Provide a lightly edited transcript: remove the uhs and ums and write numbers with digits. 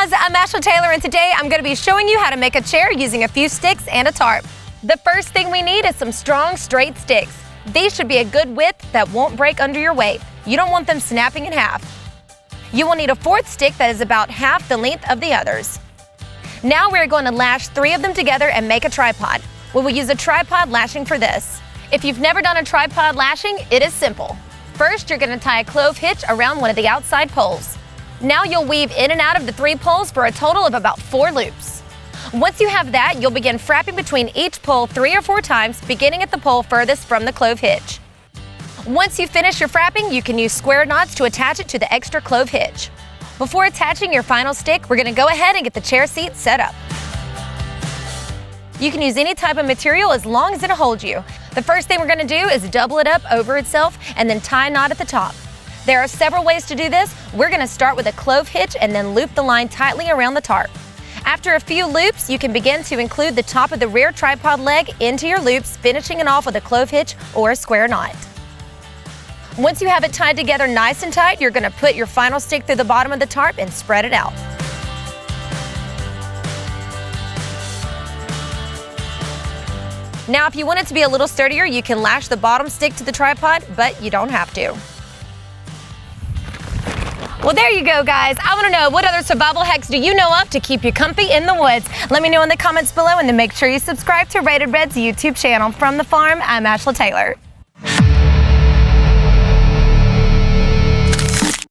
guys, I'm Ashla Taylor, and today I'm going to be showing you how to make a chair using a few sticks and a tarp. The first thing we need is some strong, straight sticks. These should be a good width that won't break under your weight. You don't want them snapping in half. You will need a fourth stick that is about half the length of the others. Now we're going to lash 3 of them together and make a tripod. We will use a tripod lashing for this. If you've never done a tripod lashing, it is simple. First, you're going to tie a clove hitch around one of the outside poles. Now you'll weave in and out of the 3 poles for a total of about 4 loops. Once you have that, you'll begin frapping between each pole 3 or 4 times, beginning at the pole furthest from the clove hitch. Once you finish your frapping, you can use square knots to attach it to the extra clove hitch. Before attaching your final stick, we're going to go ahead and get the chair seat set up. You can use any type of material as long as it'll hold you. The first thing we're going to do is double it up over itself and then tie a knot at the top. There are several ways to do this. We're going to start with a clove hitch and then loop the line tightly around the tarp. After a few loops, you can begin to include the top of the rear tripod leg into your loops, finishing it off with a clove hitch or a square knot. Once you have it tied together nice and tight, you're going to put your final stick through the bottom of the tarp and spread it out. Now, if you want it to be a little sturdier, you can lash the bottom stick to the tripod, but you don't have to. Well, there you go, guys. I want to know, what other survival hacks do you know of to keep you comfy in the woods? Let me know in the comments below, and then make sure you subscribe to Rated Red's YouTube channel. From the farm, I'm Ashla Taylor.